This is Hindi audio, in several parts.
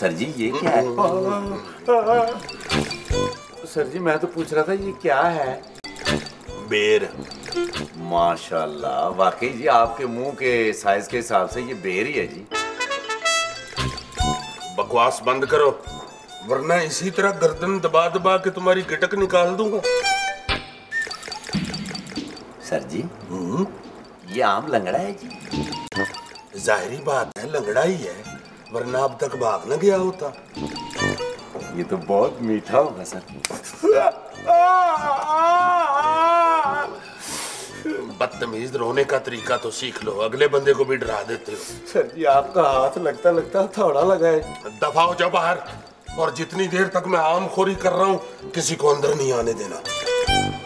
सर जी ये क्या है? सर जी मैं तो पूछ रहा था ये क्या है? बेर। माशाल्लाह, वाकई जी आपके मुंह के साइज के हिसाब से ये बेर ही है जी। बकवास बंद करो, वरना इसी तरह गर्दन दबा दबा के तुम्हारी गिटक निकाल दूंगा। सर जी ये आम लंगड़ा है जी। जाहिरी बात है लंगड़ा ही है, वरना अब तक भाग न गया होता। ये तो बहुत मीठा होगा सर। बदतमीज, रोने का तरीका तो सीख लो, अगले बंदे को भी डरा देते हो। सर जी आपका हाथ लगता लगता थोड़ा लगा है। दफा हो जाओ बाहर, और जितनी देर तक मैं आम खोरी कर रहा हूँ किसी को अंदर नहीं आने देना।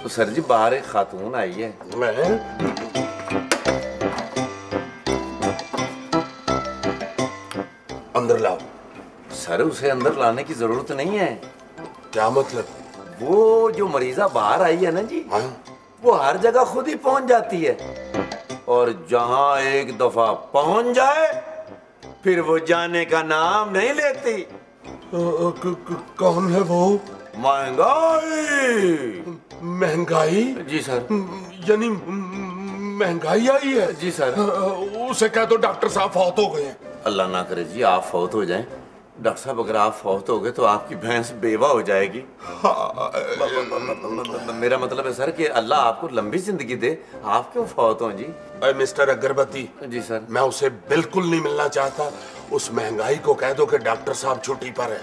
तो सर जी बाहर एक खातून आई है। मैं अंदर लाओ। सर उसे अंदर लाने की जरूरत नहीं है। क्या मतलब? वो जो मरीजा बाहर आई है ना जी, हाँ? वो हर जगह खुद ही पहुंच जाती है, और जहां एक दफा पहुंच जाए फिर वो जाने का नाम नहीं लेती। कौन है वो? महंगाई। महंगाई? जी सर। यानी महंगाई आई है? जी सर। उसे कह दो डॉक्टर साहब फौत हो गए हैं। अल्लाह ना करे जी आप फौत हो जाएं। डॉक्टर साहब अगर आप फौत हो गए तो आपकी भैंस बेवा हो जाएगी। मेरा मतलब है सर कि अल्लाह आपको लंबी जिंदगी दे। आप क्यों फौत हो जी? मिस्टर अगरबत्ती। जी सर। मैं उसे बिल्कुल नहीं मिलना चाहता। उस महंगाई को कह दो कि डॉक्टर साहब छुट्टी पर है।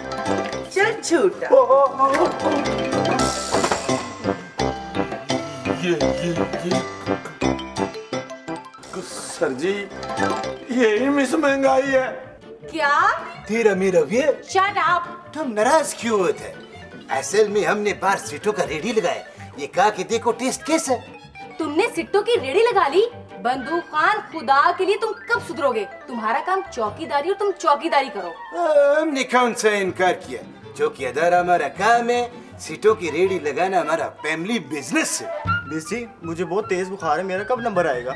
चल छूटा। ये सर जी यही मिस महंगाई है। क्या? तेरा मेरा वे। Shut up. तुम नाराज क्यों होते? असल में हमने बाहर सीटों का रेडी लगाया, ये कहा कि देखो टेस्ट कैसा। तुमने सिट्टों की रेडी लगा ली? बंदूक खान, खुदा के लिए तुम कब सुधरोगे? तुम्हारा काम चौकीदारी और तुम चौकीदारी करो। हमने कौन सा इनकार किया? चौकीदार हमारा काम है, सीटों की रेडी लगाना हमारा फैमिली बिजनेस है। मिस जी मुझे बहुत तेज बुखार है, मेरा कब नंबर आएगा?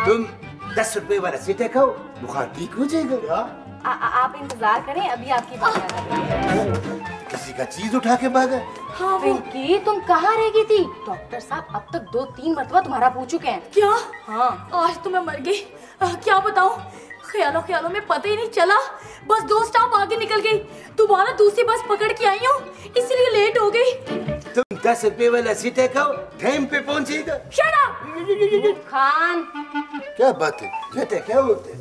तुम 10 रुपए वाला सीटें खाओ, बुखार ठीक हो जाएगा। आप इंतजार करें, अभी आपकी बात है। किसी का चीज उठा के भागा। हाँ पिंकी तुम कहाँ रह गई थी? डॉक्टर साहब अब तक 2-3 मरतबा तुम्हारा पूछ चुके हैं। क्या? हाँ। आज तो मैं मर गई। क्या बताऊं, ख्यालों में पता ही नहीं चला, बस 2 स्टॉप आगे निकल गई। दोबारा दूसरी बस पकड़ के आई हूँ, इसीलिए लेट हो गई। तुम 10 रुपए वाला सीटें खाओ, टाइम पे पहुंचेगा। Shut up Khan. क्या बात है? कहते क्या होते?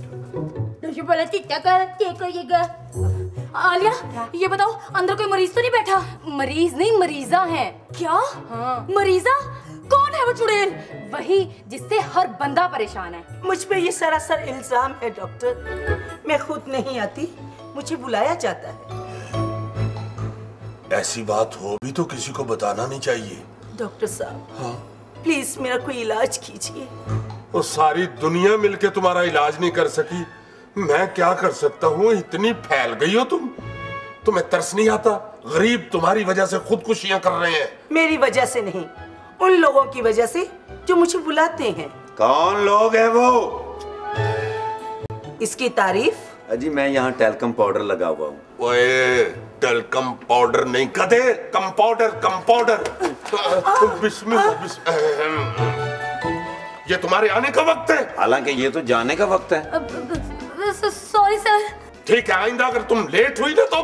आलिया ये बताओ अंदर कोई मरीज तो नहीं बैठा? मरीज नहीं मरीजा है। क्या? हाँ। मरीजा? कौन है वो चुड़ैल? वही जिससे हर बंदा परेशान है। मुझ पे ये सरासर इल्जाम है डॉक्टर। मैं खुद नहीं आती, मुझे बुलाया जाता है। ऐसी बात हो भी तो किसी को बताना नहीं चाहिए। डॉक्टर साहब हाँ? प्लीज मेरा कोई इलाज कीजिए। वो सारी दुनिया मिलके तुम्हारा इलाज नहीं कर सकी, मैं क्या कर सकता हूँ? इतनी फैल गई हो तुम, तुम्हें तरस नहीं आता? गरीब तुम्हारी वजह से खुदकुशियां कर रहे हैं। मेरी वजह से नहीं, उन लोगों की वजह से जो मुझे बुलाते हैं। कौन लोग है वो? इसकी तारीफ? अजी मैं यहाँ टेल्कम पाउडर लगा हुआ हूँ। ओए टेल्कम पाउडर नहीं गधे, कंपाउडर। बिस्मिल्लाह। ये तुम्हारे आने का वक्त है। हालांकि ये तो जाने का वक्त है। Sorry sir. ठीक है, आइंदा अगर तुम लेट हुई ना तो।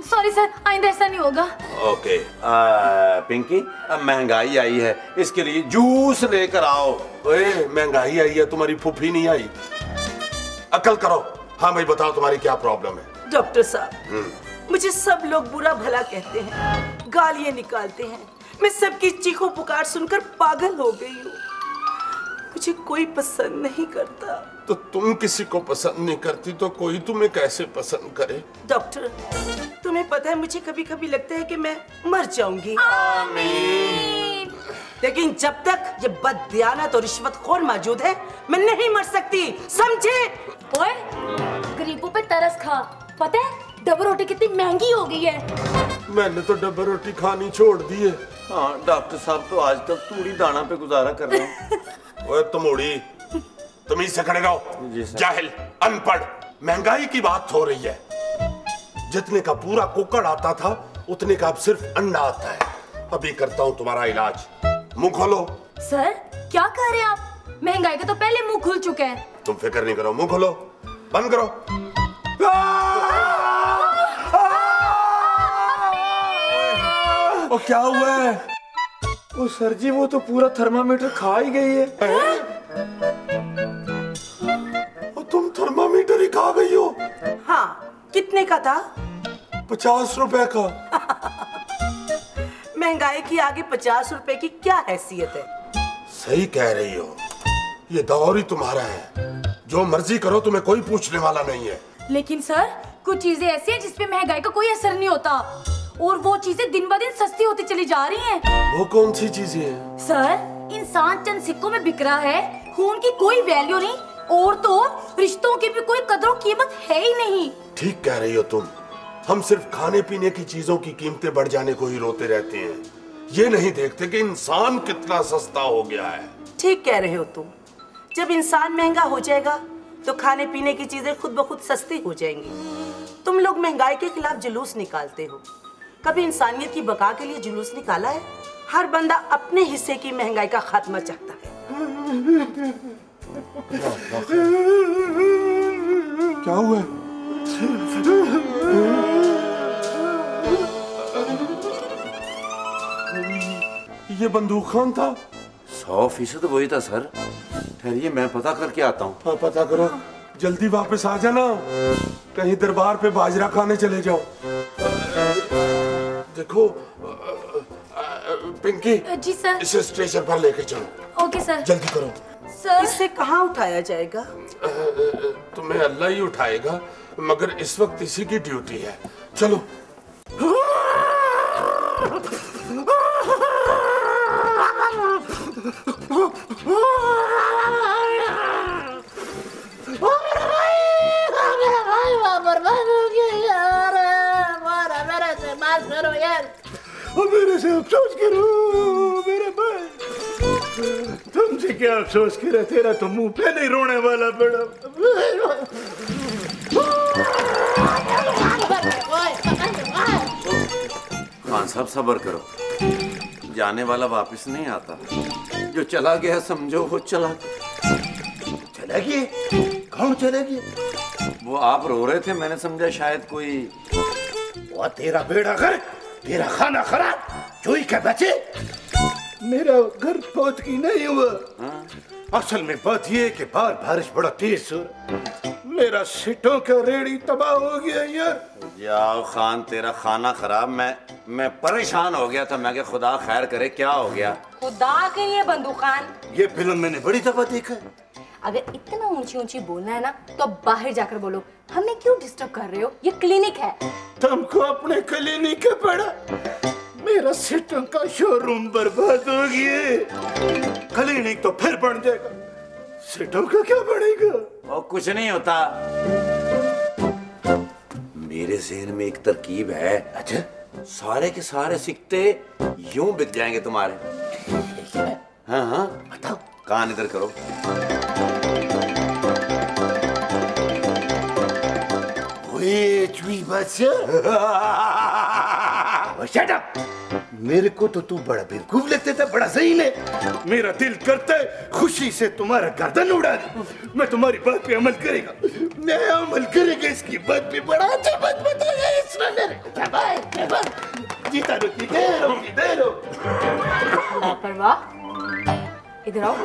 सॉरी सर, आइंदा ऐसा नहीं होगा। ओके। पिंकी अब महंगाई आई है, इसके लिए जूस लेकर आओ। ओए महंगाई आई है, तुम्हारी फूफी नहीं आई। अकल करो। हाँ भाई बताओ तुम्हारी क्या प्रॉब्लम है? डॉक्टर साहब मुझे सब लोग बुरा भला कहते हैं, गालियां निकालते हैं। मैं सबकी चीखों पुकार सुनकर पागल हो गई हूँ। मुझे कोई पसंद नहीं करता। तो तुम किसी को पसंद नहीं करती तो कोई तुम्हें कैसे पसंद करे? डॉक्टर तुम्हें पता है मुझे कभी कभी लगता है कि मैं मर जाऊंगी। आमीन। लेकिन जब तक ये बददियानत और रिश्वतखोर मौजूद है मैं नहीं मर सकती, समझे? ओए गरीबों पे तरस खा। पता है डबल रोटी कितनी महंगी हो गई है? मैंने तो डबल रोटी खानी छोड़ दी है। हाँ डॉक्टर साहब तो आज तक तूड़ी दाना पे गुजारा कर रहे हैं। ओए तुमोड़ी, तुम ही से खड़े रहो। जाहिल, अनपढ़, महंगाई की बात हो रही है। जितने का पूरा कुकड़ आता था उतने का अब सिर्फ अंडा आता है। अभी करता हूँ तुम्हारा इलाज। मुंह खोलो। सर क्या कह रहे हैं आप? महंगाई का तो पहले मुंह खुल चुका है। तुम फिक्र नहीं करो, मुंह खोलो, बंद करो। ओ क्या हुआ है? ओ सर जी वो तो पूरा थर्मामीटर खा ही गई है। और तुम थर्मामीटर ही खा गई हो? हाँ, कितने का था? 50 रुपए का। महंगाई की आगे 50 रुपए की क्या हैसियत है? सही कह रही हो, ये दौर ही तुम्हारा है। जो मर्जी करो, तुम्हें कोई पूछने वाला नहीं है। लेकिन सर कुछ चीजें ऐसी हैं जिसपे महंगाई का कोई असर नहीं होता और वो चीजें दिन ब दिन सस्ती होती चली जा रही हैं। वो कौन सी चीजें हैं? सर इंसान चंद सिक्कों में बिक रहा है, खून की कोई वैल्यू नहीं और तो और रिश्तों की भी कोई कदर कीमत है ही नहीं। ठीक कह रही हो तुम। हम सिर्फ खाने पीने की चीजों की कीमतें बढ़ जाने को ही रोते रहते हैं, ये नहीं देखते कि इंसान कितना सस्ता हो गया है। ठीक कह रहे हो तुम। जब इंसान महंगा हो जाएगा तो खाने पीने की चीजें खुद ब खुद सस्ती हो जाएंगी। तुम लोग महंगाई के खिलाफ जुलूस निकालते हो, कभी इंसानियत की बका के लिए जुलूस निकाला है? हर बंदा अपने हिस्से की महंगाई का खात्मा चाहता है। क्या हुआ? ये बंदूक खान था। 100% वही था सर। ठहरिए मैं पता करके आता हूँ। हाँ पता करो, जल्दी वापस आ जाना, कहीं दरबार पे बाजरा खाने चले जाओ। देखो पिंकी, जी सर। इसे स्टेशन पर लेके चलो। Okay sir. जल्दी करो। सर इससे कहाँ उठाया जाएगा? तुम्हें अल्लाह ही उठाएगा, मगर इस वक्त इसी की ड्यूटी है। चलो। मेरे से अफसोस करो मेरे भाई। तुमसे क्या अफसोस करा, तेरा तो मुंह पहले ही रोने वाला बड़ा। खान साहब सब्र करो, जाने वाला वापस नहीं आता। जो चला गया समझो वो चला गया। चला गया? कौन चला गया? वो आप रो रहे थे, मैंने समझा शायद कोई। वो तेरा बेड़ा गर्क, तेरा खाना खराब, चोई के बचे। मेरा घर बहुत की नहीं हुआ। असल में बात ये है कि बाहर बारिश बड़ा तेज हो रहा, मेरा सिटों का रेड़ी तबाह हो गया यार। यार खान तेरा खाना खराब, मैं परेशान हो गया था। मैं क्या खुदा खैर करे, क्या हो गया? खुदा के लिए बंदूक खान, ये फिल्म मैंने बड़ी दफा देखा है। अगर इतना ऊंची ऊंची बोलना है ना तो बाहर जाकर बोलो, हमें क्यों डिस्टर्ब कर रहे हो? ये क्लिनिक है। तुमको अपने क्लिनिक का पड़ा, मेरा सिटों का शोरूम बर्बाद हो गया। क्लिनिक तो फिर बन जाएगा, सिटों का क्या बढ़ेगा? और कुछ नहीं होता। मेरे जहन में एक तरकीब है। अच्छा, सारे के सारे सिक्के यूं बिक जाएंगे तुम्हारे। हाँ हाँ बताओ। कान इधर करो। ओए चुई बादशाह, शट अप। मेरे को तो तू बड़ा बेवकूफ लगता था, बड़ा सही ने। मेरा दिल करता है खुशी से तुम्हारा गर्दन उड़ा दूं। मैं तुम्हारी बात पे अमल करेगा, मैं अमल करेगा इसकी बात पे। बड़ा अच्छा बात बताया इसने मेरे को। जीता रहो, जीते रहो। लापरवाह, इधर आओ।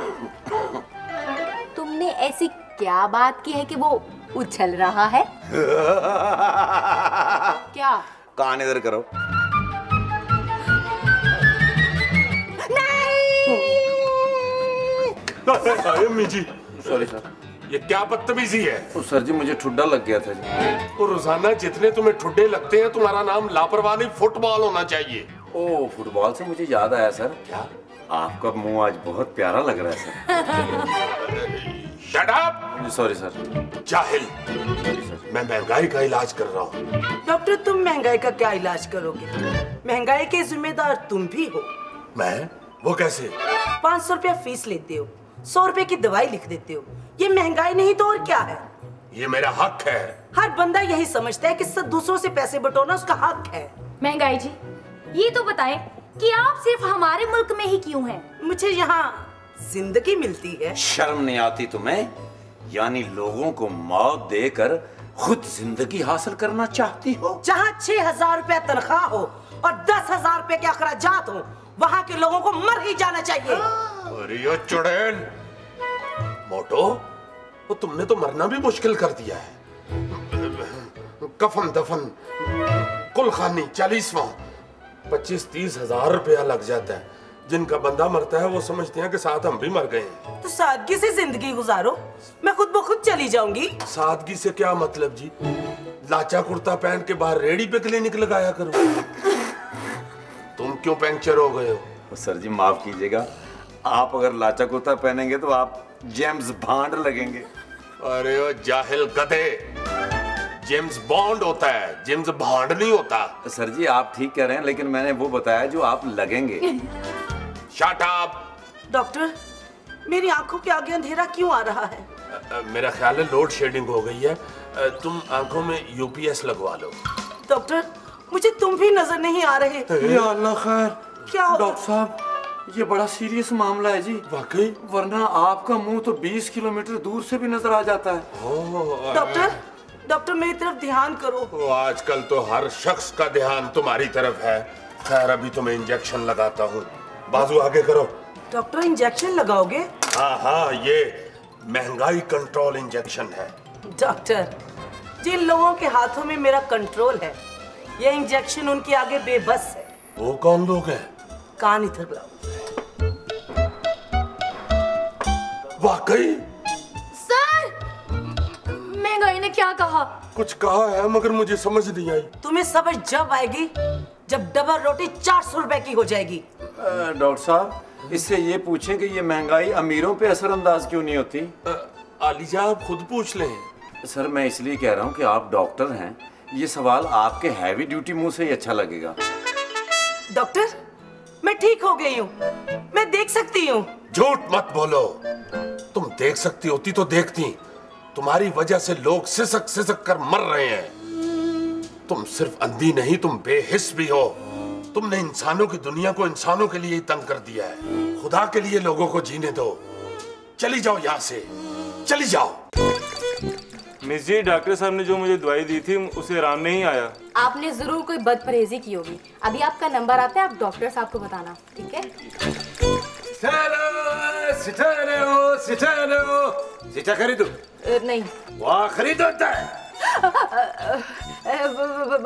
तुमने ऐसी क्या बात की है कि वो उछल रहा है? क्या? कान इधर करो। अम्मी जी, सॉरी सर। ये क्या बदतमीजी है? ओ सर जी मुझे ठुड्डा लग गया था जी। और रोजाना जितने तुम्हें ठुड्डे लगते हैं, तुम्हारा नाम लापरवाह नहीं फुटबॉल होना चाहिए। ओ फुटबॉल से मुझे याद आया सर। क्या? आपका मुंह आज बहुत प्यारा लग रहा है sir. Shut up! Sorry sir. जाहिल, मैं महंगाई का इलाज कर रहा हूँ। डॉक्टर तुम महंगाई का क्या इलाज करोगे? महंगाई के जिम्मेदार तुम भी हो। मैं? वो कैसे? 500 रुपया फीस लेते हो, 100 रुपए की दवाई लिख देते हो। ये महंगाई नहीं तो और क्या है? ये मेरा हक है। हर बंदा यही समझता है कि सब दूसरों से पैसे बटोरना उसका हक है। महंगाई जी, ये तो बताएं कि आप सिर्फ हमारे मुल्क में ही क्यों हैं? मुझे यहाँ जिंदगी मिलती है। शर्म नहीं आती तुम्हें? यानी लोगों को मौत देकर खुद जिंदगी हासिल करना चाहती हो? जहाँ 6,000 रुपया तनख्वाह हो और 10,000 रुपए के अखराजात हो, वहाँ के लोगों को मर ही जाना चाहिए। अरे ये चुड़ैल मोटो, वो तुमने तो मरना भी मुश्किल कर दिया है। कफन दफन कुलखानी 40वां 25-30 हजार रुपया लग जाता है। जिनका बंदा मरता है वो समझते हैं कि साथ हम भी मर गए हैं। तो सादगी से जिंदगी गुजारो, मैं खुद ब खुद चली जाऊंगी। सादगी से क्या मतलब जी? लाचा कुर्ता पहन के बाहर रेडी पे क्लिनिक लगाया करो। तुम क्यों पंक्चर हो गए हो? सर जी माफ कीजिएगा, आप अगर लाचा कुर्ता पहनेंगे तो आप जेम्स बॉन्ड लगेंगे। अरे ओ जाहिल गधे, जेम्स बॉन्ड होता है, जेम्स बॉन्ड नहीं होता। सर जी आप ठीक कह रहे हैं, लेकिन मैंने वो बताया जो आप लगेंगे। Shut up. डॉक्टर, मेरी आंखों के आगे अंधेरा क्यों आ रहा है? मेरा ख्याल है लोड शेडिंग हो गई है। तुम आंखों में यूपीएस लगवा लो। डॉक्टर, मुझे तुम भी नजर नहीं आ रहे। या अल्लाह खैर। क्या हो? डॉक्टर साहब, ये बड़ा सीरियस मामला है जी। वाकई? वरना आपका मुंह तो 20 किलोमीटर दूर से भी नजर आ जाता है। डॉक्टर मेरी तरफ ध्यान करो। आजकल तो हर शख्स का ध्यान तुम्हारी तरफ है। खैर अभी तुम्हें इंजेक्शन लगाता हूँ। बाजू आगे करो। डॉक्टर इंजेक्शन लगाओगे? हाँ, ये महंगाई कंट्रोल इंजेक्शन है। डॉक्टर, जिन लोगों के हाथों में मेरा कंट्रोल है, ये इंजेक्शन उनके आगे बेबस है। वो कौन लोग हैं? कान इधर बुलाओ। वाकई? सर, महंगाई ने क्या कहा? कुछ कहा है मगर मुझे समझ नहीं आई। तुम्हें समझ जब आएगी जब डबल रोटी 400 रुपए की हो जाएगी। डॉक्टर साहब, इससे ये पूछें कि ये महंगाई अमीरों पे असरअंदाज क्यों नहीं होती? आलिजा आप खुद पूछ लें। सर मैं इसलिए कह रहा हूँ कि आप डॉक्टर हैं, ये सवाल आपके हैवी ड्यूटी मुंह से ही अच्छा लगेगा। डॉक्टर, मैं ठीक हो गई हूँ, मैं देख सकती हूँ। झूठ मत बोलो। तुम देख सकती होती तो देखती। तुम्हारी वजह से लोग सिसक सिसक कर मर रहे हैं। तुम सिर्फ अंधी नहीं, तुम बेहिस भी हो। तुमने इंसानों की दुनिया को इंसानों के लिए ही तंग कर दिया है। खुदा के लिए लोगों को जीने दो। चली जाओ यहाँ से, चली जाओ। मिस जी, डॉक्टर साहब ने जो मुझे दवाई दी थी उसे आराम नहीं आया। आपने जरूर कोई बदपरहेजी की होगी। अभी आपका नंबर आता है, आप डॉक्टर साहब को बताना, ठीक है? सीटा खरीदो? नहीं। वाह खरीदो होता है।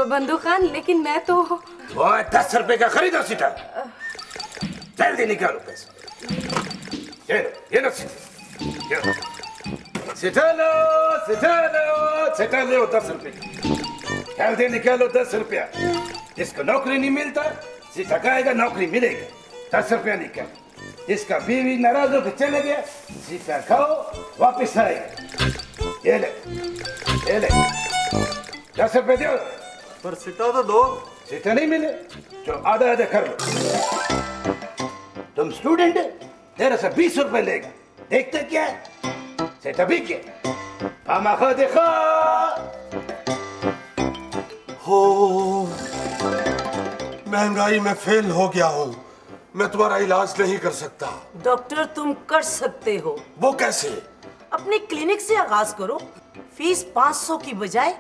बंदूक खान, लेकिन मैं तो। वो 10 रुपए का खरीदो सीटा। जल्दी निकालो पैसे। ये लो सीटा लो 10 रुपए। जल्दी निकालो 10 रुपया। जिसको नौकरी नहीं मिलता सीटा खाएगा, नौकरी मिलेगी। 10 रुपया निकाल। इसका बीवी नाराज होकर चले गया, सीटा खाओ वापिस आएगा। ये ले 10 रुपए दो। पर सीटा तो दो। सीटा नहीं मिले तो आधा आधा कर लो। तुम स्टूडेंट है, तेरे से 20 रुपए लेगा। देखते क्या है? सीटा भी क्या पामा देखो। हो, महंगाई में फेल हो गया हूँ। मैं तुम्हारा इलाज नहीं कर सकता। डॉक्टर, तुम कर सकते हो। वो कैसे? अपने क्लिनिक से आगाज करो। फीस 500 की बजाय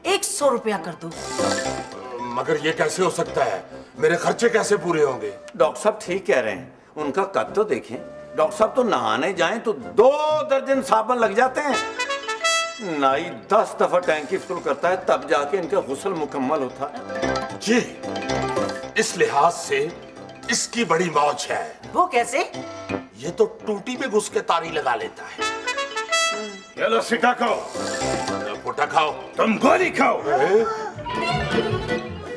100 रुपया कर दो। मगर ये कैसे हो सकता है? मेरे खर्चे कैसे पूरे होंगे? डॉक्टर साहब ठीक कह रहे हैं, उनका कद तो देखें। डॉक्टर साहब तो नहाने जाएं तो 2 दर्जन साबुन लग जाते हैं। नाई 10 दफा टैंकी फुल करता है, तब जाके इनका गुस्ल मुकम्मल होता है। जी, इस लिहाज से इसकी बड़ी मौज है। वो कैसे? ये तो टूटी में घुस के तारी लगा लेता है। चलो सीटा खाओ। फुटा खाओ। तुम गोली खाओ।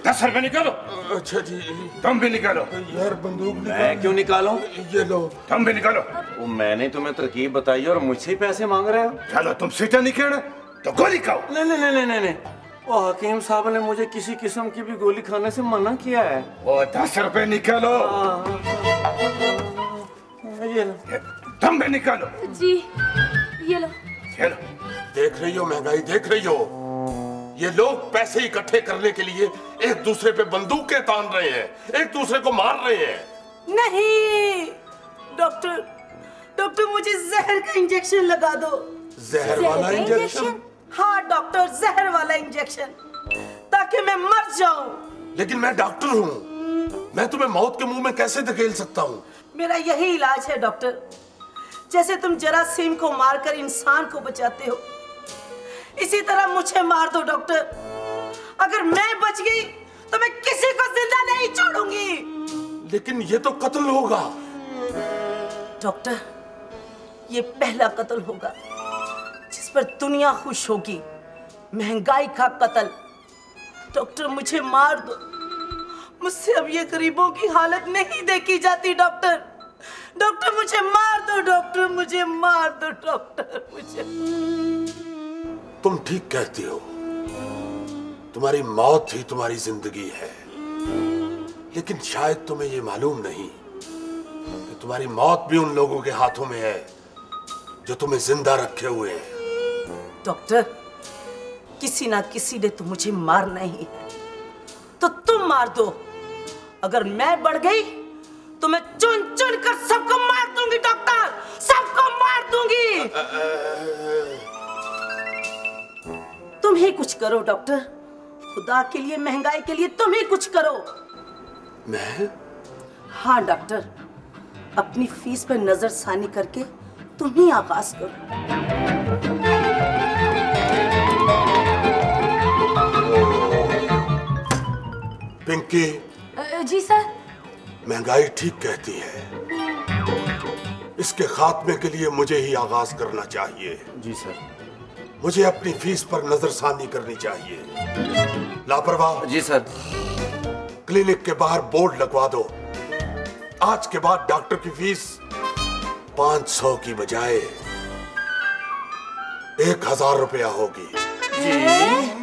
10 रुपए निकालो। अच्छा जी। तुम भी निकालो। यार बंदूक मैं क्यों निकालूं? ये लो। तुम भी निकालो। वो मैंने तुम्हें तरकीब बताई और मुझसे ही पैसे मांग रहे हो। चलो तुम सीटा निकालो तो गोली खाओ। नहीं। वो हकीम साहब ने मुझे किसी किस्म की भी गोली खाने से मना किया है। वो 10 रुपए निकालो। ये लो। तुम भी निकालो। जी, ये लो। चलो देख रही हो महंगाई, देख रही हो? ये लोग पैसे इकट्ठे करने के लिए एक दूसरे पे बंदूकें तान रहे हैं, एक दूसरे को मार रहे हैं। नहीं डॉक्टर, डॉक्टर मुझे जहर का इंजेक्शन लगा दो। जहर वाला इंजेक्शन? हाँ डॉक्टर, जहर वाला इंजेक्शन, ताकि मैं मर जाऊं। लेकिन मैं डॉक्टर हूँ, मैं तुम्हें मौत के मुंह में कैसे धकेल सकता हूँ? मेरा यही इलाज है डॉक्टर। जैसे तुम जरासीम को मारकर इंसान को बचाते हो, इसी तरह मुझे मार दो डॉक्टर। अगर मैं बच गई तो मैं किसी को जिंदा नहीं छोड़ूंगी। लेकिन ये तो कत्ल होगा। डॉक्टर, ये पहला कत्ल होगा जिस पर दुनिया खुश होगी। महंगाई का कत्ल। डॉक्टर मुझे मार दो, मुझसे अब ये गरीबों की हालत नहीं देखी जाती। डॉक्टर, डॉक्टर मुझे मार दो, डॉक्टर मुझे मार दो, डॉक्टर मुझे। तुम ठीक कहती हो, तुम्हारी मौत ही तुम्हारी जिंदगी है। लेकिन शायद तुम्हें ये मालूम नहीं कि तुम्हारी मौत भी उन लोगों के हाथों में है जो तुम्हें जिंदा रखे हुए हैं। डॉक्टर, किसी ना किसी ने तो मुझे मारना ही है, तो तुम मार दो। अगर मैं बढ़ गई तो मैं चुन चुन कर सबको मार दूंगी डॉक्टर, सबको मार दूंगी। तुम ही कुछ करो डॉक्टर, खुदा के लिए, महंगाई के लिए तुम ही कुछ करो। मैं? हाँ डॉक्टर, अपनी फीस पर नजरसानी करके तुम ही आगाज करो। पिंकी। जी सर। महंगाई ठीक कहती है, इसके खात्मे के लिए मुझे ही आगाज करना चाहिए। जी सर। मुझे अपनी फीस पर नजरसानी करनी चाहिए। लापरवाह। जी सर। क्लिनिक के बाहर बोर्ड लगवा दो, आज के बाद डॉक्टर की फीस 500 की बजाय 1000 रुपया होगी। जी।